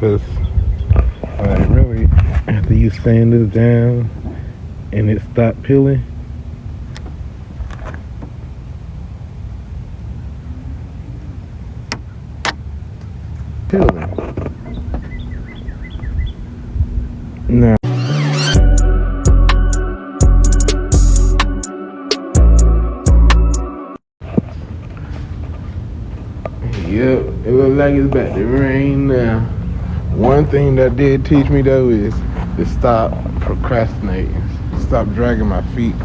Because really, after you sand this down and it stopped peeling, peeling. Now, yep, it looks like it's about to rain now. One thing that did teach me though is to stop procrastinating, stop dragging my feet.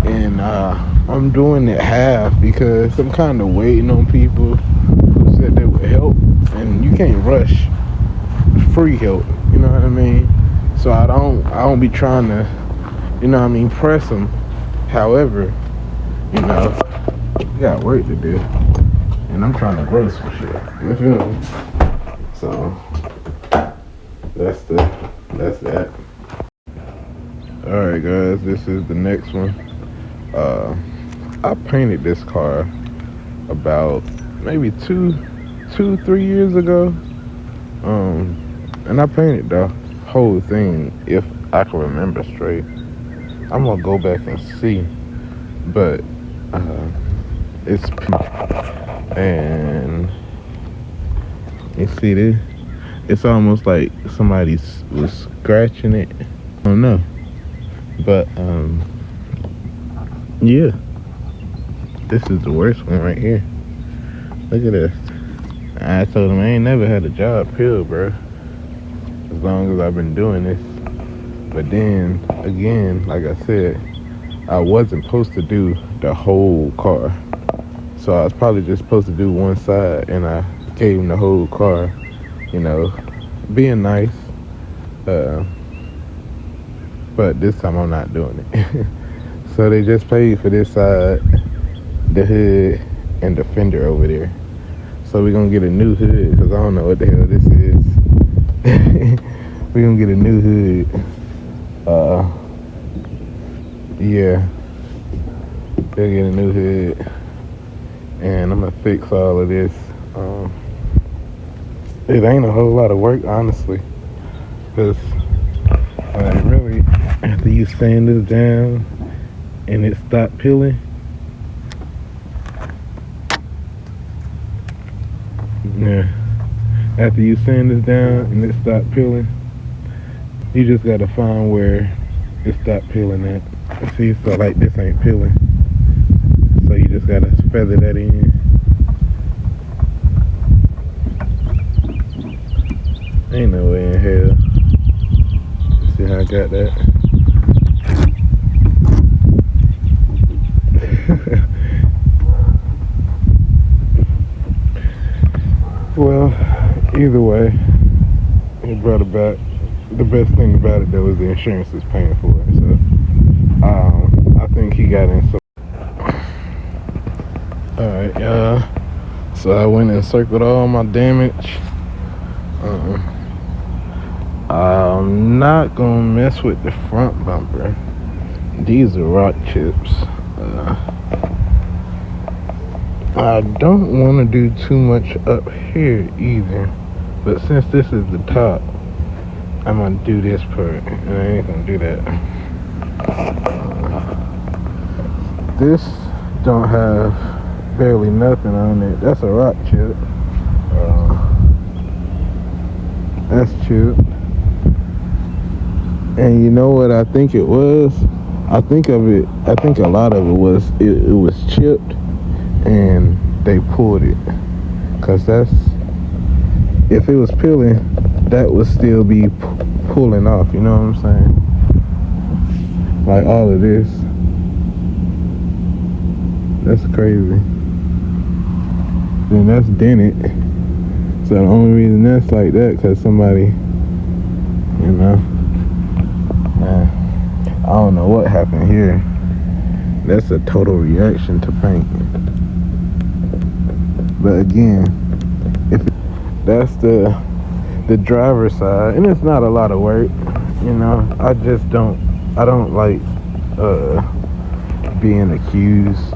And I'm doing it half because I'm kind of waiting on people who said they would help, and you can't rush free help. You know what I mean? So I don't be trying to, press them. However, you got work to do, and I'm trying to grow some shit. You feel me? So that's that. All right, guys, this is the next one. I painted this car about maybe 3 years ago. And I painted the whole thing, if I can remember straight. I'm gonna go back and see, but it's and you see this? It's almost like somebody was scratching it. I don't know, but yeah, this is the worst one right here. Look at this. I told him I ain't never had a job peeled, bro, as long as I've been doing this. But then again, like I said, I wasn't supposed to do the whole car, so I was probably just supposed to do one side, and I gave him the whole car, being nice. But this time I'm not doing it. So they just paid for this side, the hood, and the fender over there. So we're gonna get a new hood, because I don't know what the hell this is. We're gonna get a new hood. Yeah, they'll get a new hood, and I'm gonna fix all of this. It ain't a whole lot of work, honestly, because really, after you sand this down and it stopped peeling, yeah, after you sand this down and it stopped peeling, you just gotta find where it stopped peeling at. See, so like this ain't peeling, so you just gotta feather that in. Ain't no way in hell. See how I got that? Well, either way, he brought it back. The best thing about it though is the insurance is paying for it. So I think he got in some. Alright, so I went and circled all my damage. I'm not gonna mess with the front bumper. These are rock chips. I don't want to do too much up here either, but since this is the top, I'm gonna do this part, and I ain't gonna do that. This don't have barely nothing on it. That's a rock chip. That's chipped. And you know what I think it was? I think a lot of it was chipped and they pulled it. Cause if it was peeling, that would still be pulling off, you know what I'm saying? Like all of this. That's crazy. Then that's dented. So the only reason that's like that, cause somebody, I don't know what happened here. That's a total reaction to paint. But again, if that's the driver's side, and it's not a lot of work, I don't like being accused,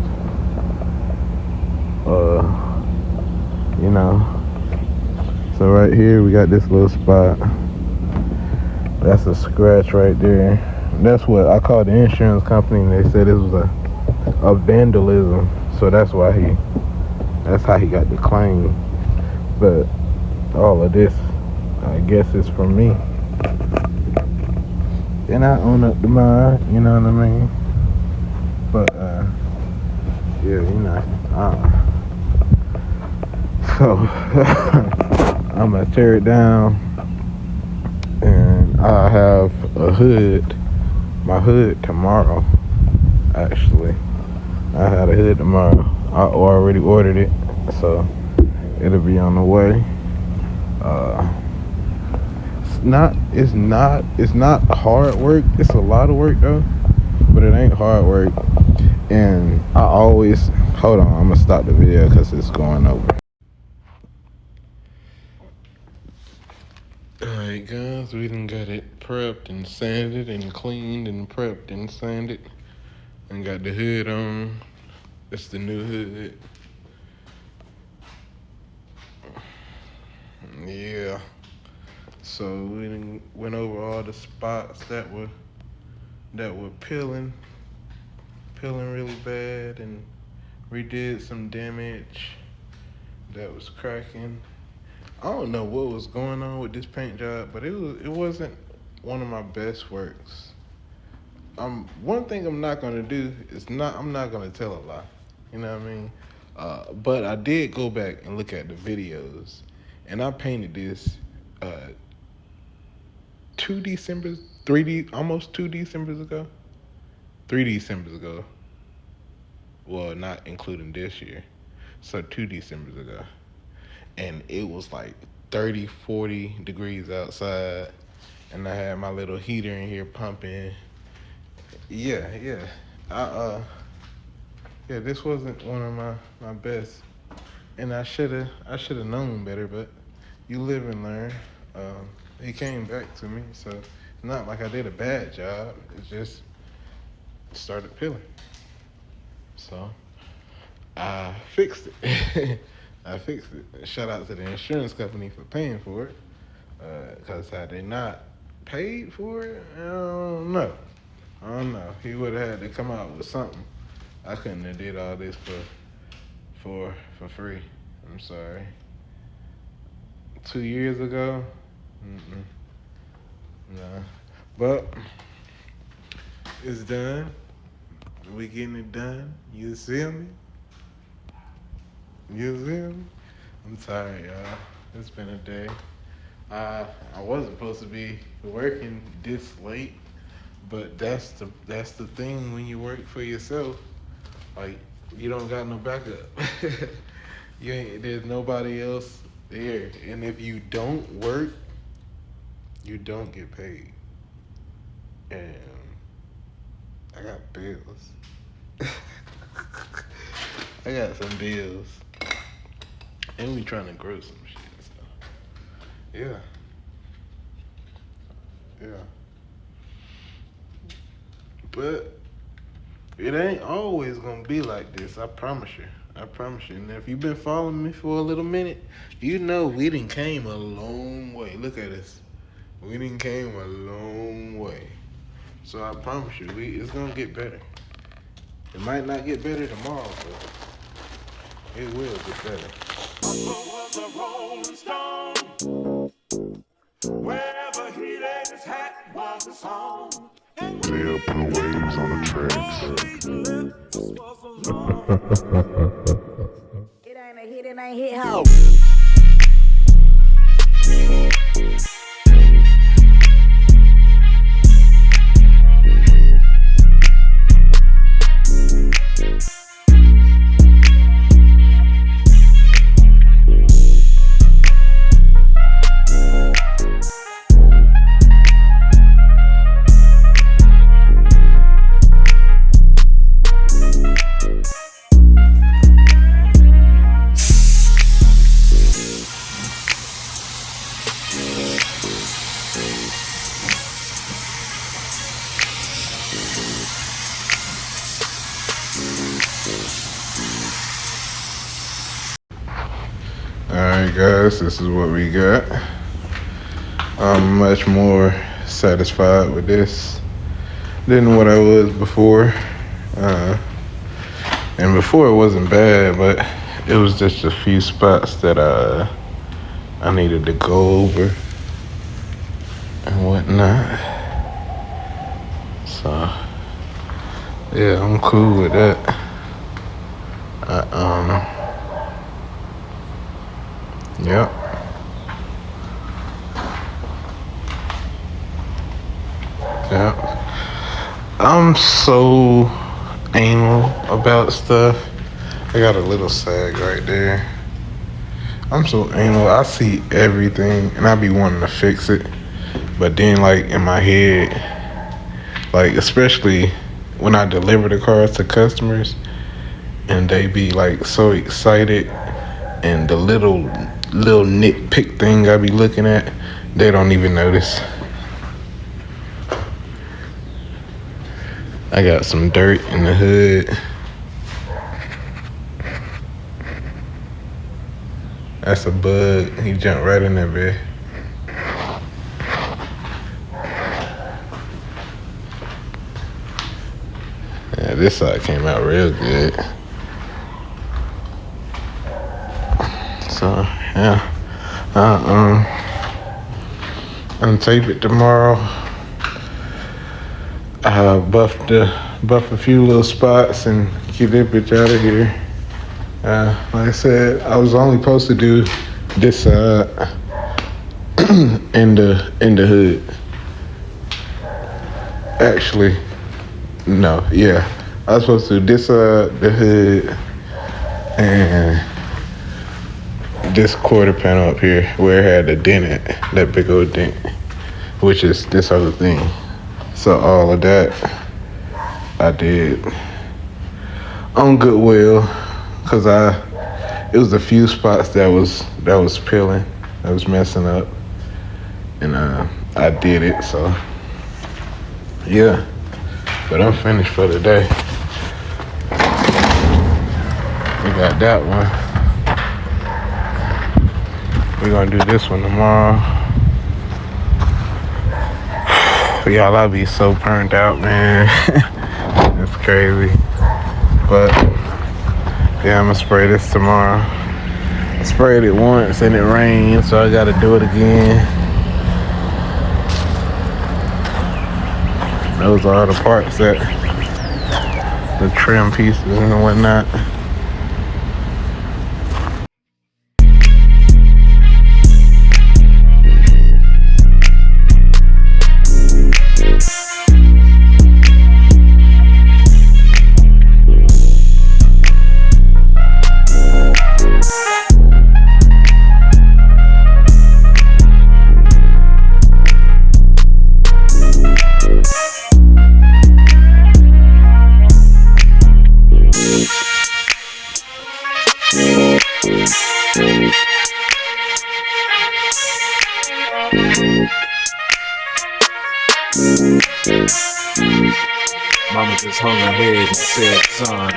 So right here we got this little spot. That's a scratch right there. That's what I called the insurance company, and they said it was a vandalism. So that's how he got the claim. But all of this, I guess, is from me. And I own up to mine, you know what I mean? But yeah, so I'm gonna tear it down, and I have my hood tomorrow. Actually, I had a hood tomorrow. I already ordered it, so it'll be on the way. It's not hard work. It's a lot of work though, but it ain't hard work. And I always hold on. I'm gonna stop the video because it's going over. Alright guys, we done got it prepped and sanded and cleaned and prepped and sanded and got the hood on. It's the new hood. Yeah. So we done went over all the spots that were peeling really bad, and redid some damage that was cracking. I don't know what was going on with this paint job, but it wasn't one of my best works. One thing I'm not gonna do is I'm not gonna tell a lie. You know what I mean? But I did go back and look at the videos, and I painted this almost 2 Decembers ago. 3 Decembers ago. Well, not including this year. So 2 Decembers ago. And it was like 30, 40 degrees outside. And I had my little heater in here pumping. Yeah. Yeah, this wasn't one of my best. And I should have known better, but you live and learn. He came back to me, so it's not like I did a bad job. It just started peeling. So I fixed it. I fixed it. Shout out to the insurance company for paying for it. Because had they not paid for it, I don't know. He would have had to come out with something. I couldn't have did all this for free. I'm sorry. 2 years ago, nah. But it's done. We getting it done. You see me? I'm tired, y'all. It's been a day. I wasn't supposed to be working this late, but that's the thing when you work for yourself. Like, you don't got no backup. There's nobody else there, and if you don't work, you don't get paid. And I got bills. I got some bills. And we trying to grow some shit, so. Yeah. But it ain't always gonna be like this, I promise you. And if you've been following me for a little minute, you know we done came a long way. Look at us. We done came a long way. So I promise you, it's gonna get better. It might not get better tomorrow, but it will get better. Was a rolling stone. Wherever he laid his hat was his home. They'll put waves on the tracks. It ain't a hit, it ain't hit how. guys, this is what we got. I'm much more satisfied with this than what I was before. And before it wasn't bad, but it was just a few spots that I needed to go over and whatnot. So yeah, I'm cool with that. Yep. Yep. I'm so anal about stuff. I got a little sag right there. I'm so anal. I see everything and I be wanting to fix it. But then like in my head, like especially when I deliver the cars to customers and they be like so excited and the little nitpick thing I be looking at, they don't even notice. I got some dirt in the hood. That's a bug. He jumped right in there, bed. Yeah, this side came out real good. So yeah, I'm tape it tomorrow. I buff a few little spots and get that bitch out of here. Like I said, I was only supposed to do this side in the hood. Actually, no, yeah, I was supposed to do this side, the hood, and this quarter panel up here where it had the dent in it, that big old dent, which is this other thing. So all of that I did on Goodwill, cause it was a few spots that was peeling, that was messing up, and I did it. So yeah, but I'm finished for the day. We got that one. We're gonna do this one tomorrow. Y'all, I'll be so burnt out, man. It's crazy. But yeah, I'm gonna spray this tomorrow. I sprayed it once and it rained, so I gotta do it again. Those are the parts that the trim pieces and whatnot. Mama just hung her head and said, son,